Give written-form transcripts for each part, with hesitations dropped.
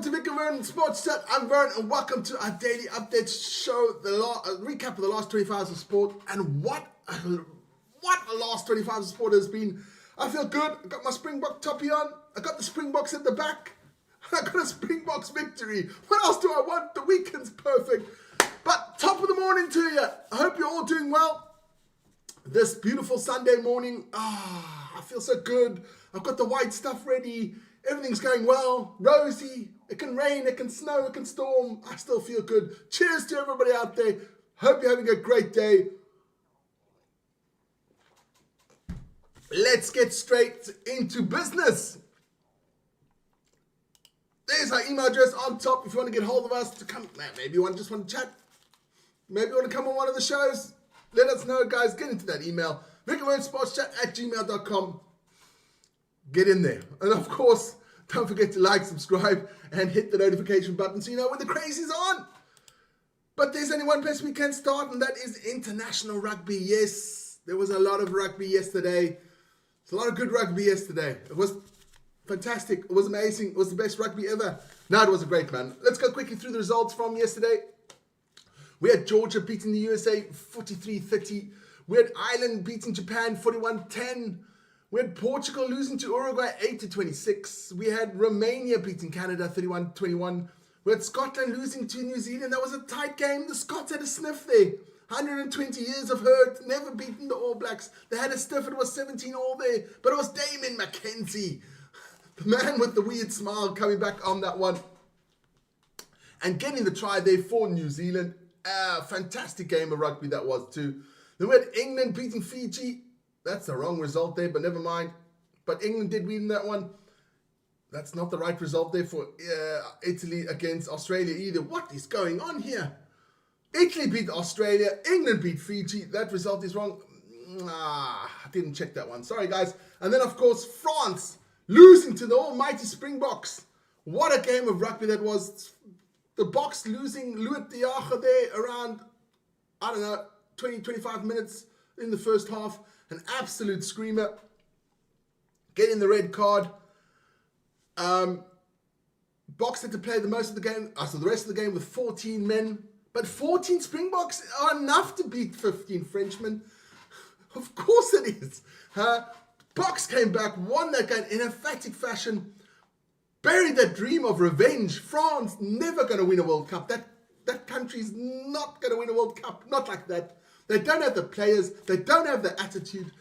to Vic and Vern Sports Chat. I'm Vern, and welcome to our daily update show, the recap of the last 25 hours of sport, and what the last 25 hours of sport has been. I feel good. I got my Springbok toppy on. I got the Springboks at the back. I got a Springboks victory. What else do I want? The weekend's perfect. But top of the morning to you. I hope you're all doing well. This beautiful Sunday morning. I feel so good. I've got the white stuff ready. Everything's going well. Rosy. It can rain, it can snow, it can storm. I still feel good. Cheers to everybody out there. Hope you're having a great day. Let's get straight into business. There's our email address on top if you want to get hold of us to come. Maybe you just want to chat. Maybe you want to come on one of the shows. Let us know, guys. Get into that email. vicandvernsportschat@gmail.com. Get in there. And of course, don't forget to like, subscribe, and hit the notification button so you know when the craze is on. But there's only one place we can start, and that is international rugby. Yes, there was a lot of rugby yesterday. It's a lot of good rugby yesterday. It was fantastic. It was amazing. It was the best rugby ever. No, it was a great, man. Let's go quickly through the results from yesterday. We had Georgia beating the USA 43-30. We had Ireland beating Japan 41-10. We had Portugal losing to Uruguay 8-26. We had Romania beating Canada 31-21. We had Scotland losing to New Zealand. That was a tight game. The Scots had a sniff there. 120 years of hurt, never beaten the All Blacks. They had a stiff. It was 17 all there. But it was Damon McKenzie, the man with the weird smile, coming back on that one and getting the try there for New Zealand. Fantastic game of rugby that was too. Then we had England beating Fiji. That's the wrong result there, but never mind. But England did win that one. That's not the right result there for Italy against Australia either. What is going on here? Italy beat Australia. England beat Fiji. That result is wrong. I didn't check that one. Sorry, guys. And then, of course, France losing to the almighty Springboks. What a game of rugby that was. The Boks losing Louis Diacha there around, 20, 25 minutes in the first half. An absolute screamer. Getting the red card. Boks had to play the most of the game, so the rest of the game with 14 men. But 14 Springboks are enough to beat 15 Frenchmen. Of course it is. Boks came back, won that game in emphatic fashion. Buried that dream of revenge. France never going to win a World Cup. That country's not going to win a World Cup. Not like that. They don't have the players. They don't have the attitude.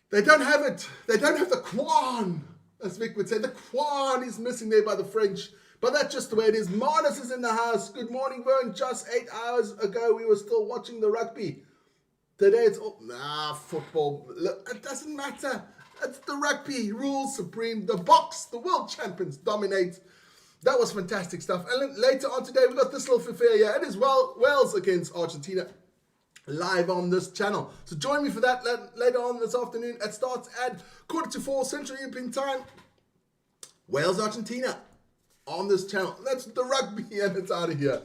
They don't have it. They don't have the quan, as Vic would say. The quan is missing there by the French. But that's just the way it is. Marnus is in the house. Good morning, Vern. Just 8 hours ago, we were still watching the rugby. Today it's all... football. Look, it doesn't matter. It's the rugby. Rules supreme. The Boks, the world champions, dominate. That was fantastic stuff. And later on today, we got this little affair here. It is Wales against Argentina. Live on this channel. So join me for that later on this afternoon. It starts at 3:45 Central European Time. Wales, Argentina on this channel. That's the rugby and it's out of here.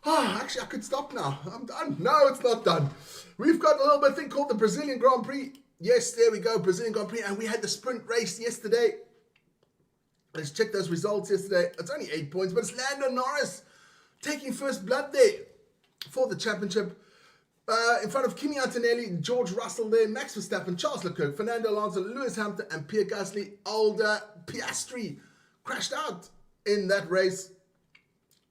Actually, I could stop now. I'm done. No, it's not done. We've got a little bit of thing called the Brazilian Grand Prix. Yes, there we go. Brazilian Grand Prix. And we had the sprint race yesterday. Let's check those results yesterday. It's only 8 points, but it's Lando Norris taking first blood there for the championship. In front of Kimi Antonelli, George Russell there, Max Verstappen, Charles Leclerc, Fernando Alonso, Lewis Hamilton, and Pierre Gasly. Older Piastri crashed out in that race.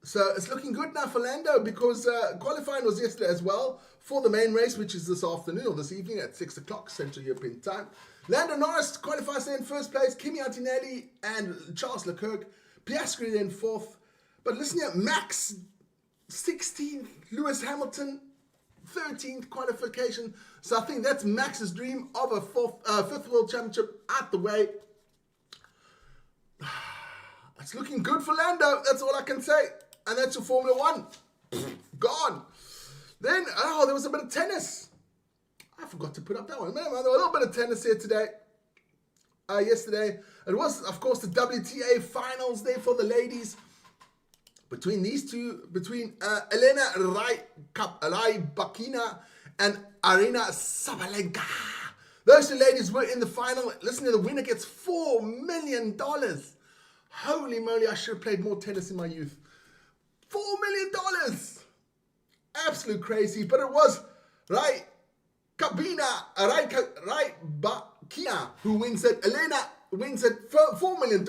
So it's looking good now for Lando because qualifying was yesterday as well for the main race, which is this afternoon or this evening at 6 o'clock Central European Time. Lando Norris qualifies there in first place, Kimi Antonelli and Charles Leclerc, Piastri then fourth. But listen here, Max 16th, Lewis Hamilton 13th qualification. So I think that's Max's dream of a fifth world championship out the way. It's looking good for Lando. That's all I can say. And that's your Formula One. Gone. Then, there was a bit of tennis. I forgot to put up that one. There was a little bit of tennis here today. Yesterday. It was, of course, the WTA finals there for the ladies. Between these two, between Elena Rybakina and Arina Sabalenka. Those two ladies were in the final. Listen to the winner gets $4 million. Holy moly, I should have played more tennis in my youth. $4 million. Absolute crazy, but it was right. Bakia who wins it. Elena wins it for $4 million.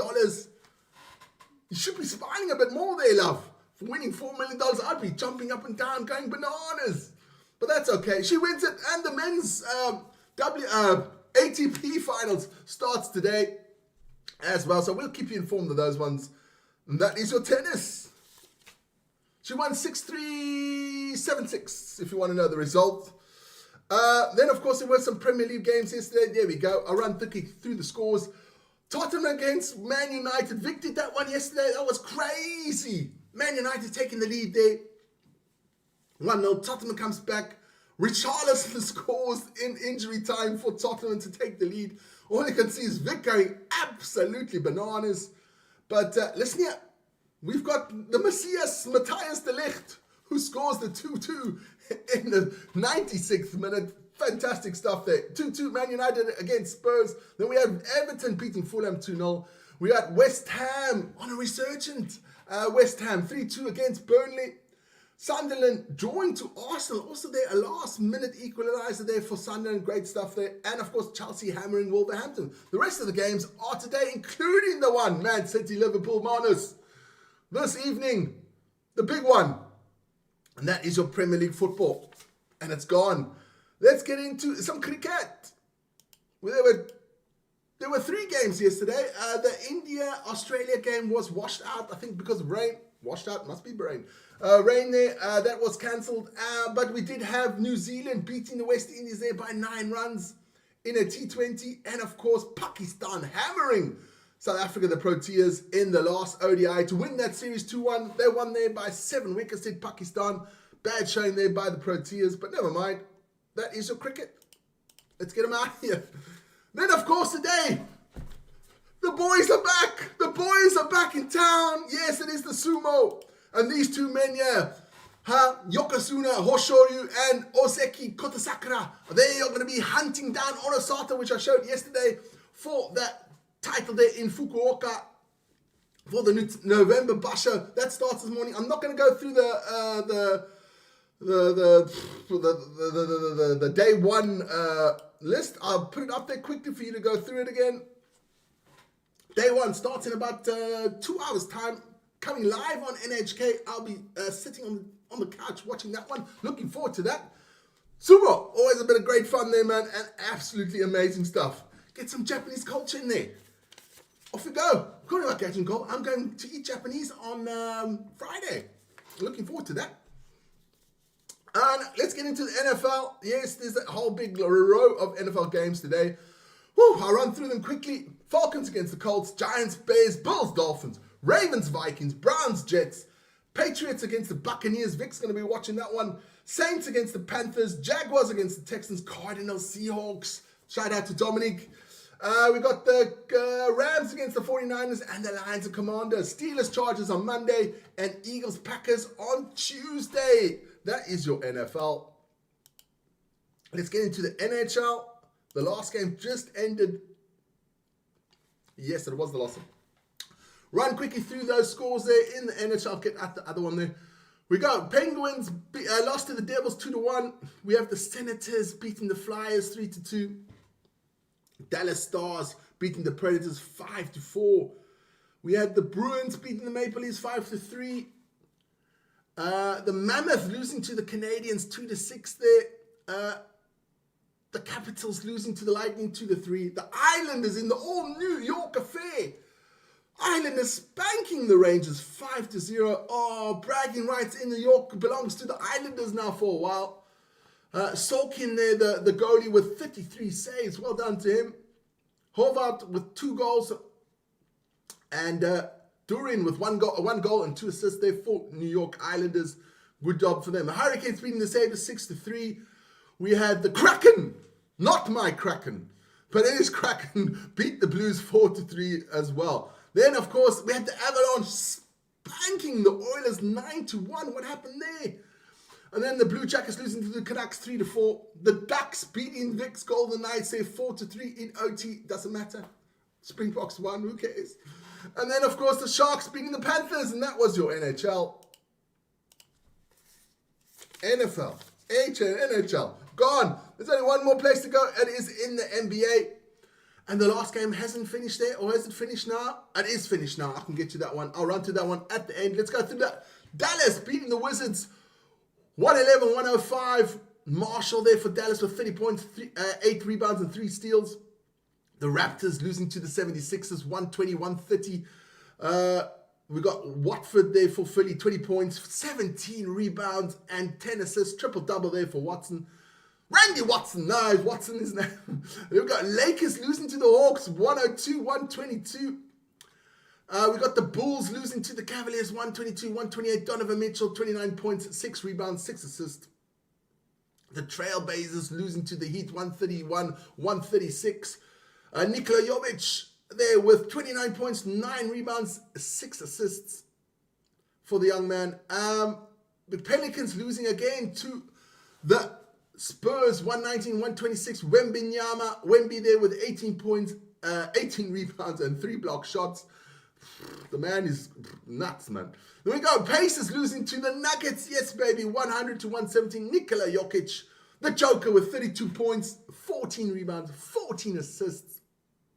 You should be smiling a bit more there, love. For winning $4 million, I'd be jumping up and down, going bananas. But that's okay. She wins it, and the men's ATP finals starts today as well. So we'll keep you informed of those ones. And that is your tennis. She won 6-3, 7-6, if you want to know the result. Then, of course, there were some Premier League games yesterday. There we go. I'll run quickly through the scores. Tottenham against Man United. Vic did that one yesterday. That was crazy. Man United taking the lead there. 1-0. Tottenham comes back. Richarlison scores in injury time for Tottenham to take the lead. All you can see is Vic going absolutely bananas. But listen here. We've got the Messias, Matthias de Ligt, who scores the 2-2 in the 96th minute. Fantastic stuff there. 2-2 Man United against Spurs. Then we have Everton beating Fulham 2-0. We got West Ham on a resurgent. West Ham 3-2 against Burnley. Sunderland drawing to Arsenal. Also there, a last-minute equaliser there for Sunderland. Great stuff there. And, of course, Chelsea hammering Wolverhampton. The rest of the games are today, including the one, Man City, Liverpool, Manus. This evening, the big one. And that is your Premier League football. And it's gone. Let's get into some cricket. There were 3 games yesterday. The India-Australia game was washed out, I think, because of rain. Washed out, must be rain. Rain there, that was cancelled. But we did have New Zealand beating the West Indies there by 9 runs in a T20. And, of course, Pakistan hammering South Africa, the Proteas, in the last ODI to win that series 2-1. They won there by 7 wickets in Pakistan. Bad showing there by the Proteas, but never mind. That is your cricket. Let's get them out of here. Then, of course, today, the boys are back. The boys are back in town. Yes, it is the Sumo. And these 2 men here, Yokozuna Hoshoryu and Oseki Kotasakura, they are going to be hunting down Orosata, which I showed yesterday, for that title there in Fukuoka for the November Basha. That starts this morning. I'm not going to go through the day one list. I'll put it up there quickly for you to go through it again. Day one starts in about 2 hours time. Coming live on NHK. I'll be sitting on the couch watching that one. Looking forward to that. Sumo, always a bit of great fun there, man, and absolutely amazing stuff. Get some Japanese culture in there. Off we go. According to my catching goal, I'm going to eat Japanese on Friday. Looking forward to that. And let's get into the NFL. Yes, there's a whole big row of NFL games today. I'll run through them quickly. Falcons against the Colts, Giants, Bears, Bills, Dolphins, Ravens, Vikings, Browns, Jets, Patriots against the Buccaneers. Vic's going to be watching that one. Saints against the Panthers, Jaguars against the Texans, Cardinals, Seahawks. Shout out to Dominic. We got the Rams against the 49ers and the Lions and Commanders. Steelers, Chargers on Monday and Eagles, Packers on Tuesday. That is your NFL. Let's get into the NHL. The last game just ended. Yes, it was the last one. Run quickly through those scores there in the NHL. Get at the other one there. We go. Penguins lost to the Devils 2-1. We have the Senators beating the Flyers 3-2. Dallas Stars beating the Predators 5-4. We had the Bruins beating the Maple Leafs 5-3. The Mammoth losing to the Canadians 2-6 there. The Capitals losing to the Lightning 2-3. The Islanders in the all New York affair. Islanders spanking the Rangers 5-0. Oh, bragging rights in New York belongs to the Islanders now for a while. Solkin there, the goalie with 33 saves. Well done to him. Horvath with 2 goals. And Durin with one goal and 2 assists there for New York Islanders. Good job for them. The Hurricanes beating the Sabres 6-3. We had the Kraken, not my Kraken, but it is Kraken, beat the Blues 4-3 as well. Then, of course, we had the Avalanche spanking the Oilers 9-1. What happened there? And then the Blue Jackets losing to the Canucks 3-4. The Ducks beating Vic's Golden Knights 4-3 in OT. Doesn't matter. Springboks won. Who cares? And then, of course, the Sharks beating the Panthers, and that was your NHL. NFL, NHL, gone. There's only one more place to go. It is in the NBA. And the last game hasn't finished there, or has it finished now? It is finished now. I can get to that one. I'll run to that one at the end. Let's go through that. Dallas beating the Wizards 111-105. Marshall there for Dallas with 30 points, 8 rebounds and 3 steals. The Raptors losing to the 76ers 120-130. We got Watford there for Philly, 20 points, 17 rebounds and 10 assists. Triple-double there for Watson. Randy Watson, no, Watson is now. We've got Lakers losing to the Hawks 102-122. We got the Bulls losing to the Cavaliers 122-128. Donovan Mitchell, 29 points, 6 rebounds, 6 assists. The Trailblazers losing to the Heat 131-136. Nikola Jovic there with 29 points, 9 rebounds, 6 assists for the young man. The Pelicans losing again to the Spurs 119-126. Wemby there with 18 points, 18 rebounds and 3 block shots. The man is nuts, man. There we go. Pacers losing to the Nuggets. Yes, baby. 100-117. Nikola Jokic, the Joker, with 32 points, 14 rebounds, 14 assists.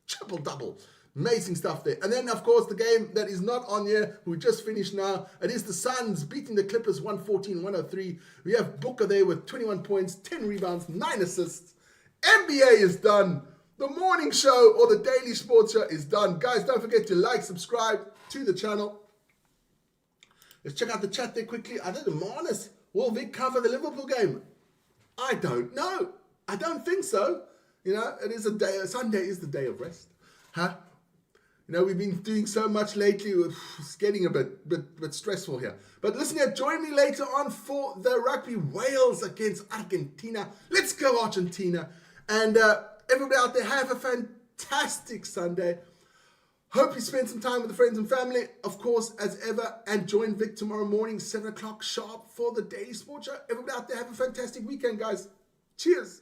Triple-double. Amazing stuff there. And then, of course, the game that is not on here, we just finished now. It is the Suns beating the Clippers 114-103. We have Booker there with 21 points, 10 rebounds, 9 assists. NBA is done. The morning show or the daily sports show is done. Guys, don't forget to like, subscribe to the channel. Let's check out the chat there quickly. I don't know, Marnus, will Vic cover the Liverpool game? I don't know. I don't think so. You know, it is a day, Sunday is the day of rest. Huh? You know, we've been doing so much lately. It's getting a bit stressful here. But listen here, join me later on for the rugby. Wales against Argentina. Let's go, Argentina. And everybody out there, have a fantastic Sunday. Hope you spend some time with the friends and family, of course, as ever. And join Vic tomorrow morning, 7 o'clock sharp for the Daily Sports Show. Everybody out there, have a fantastic weekend, guys. Cheers.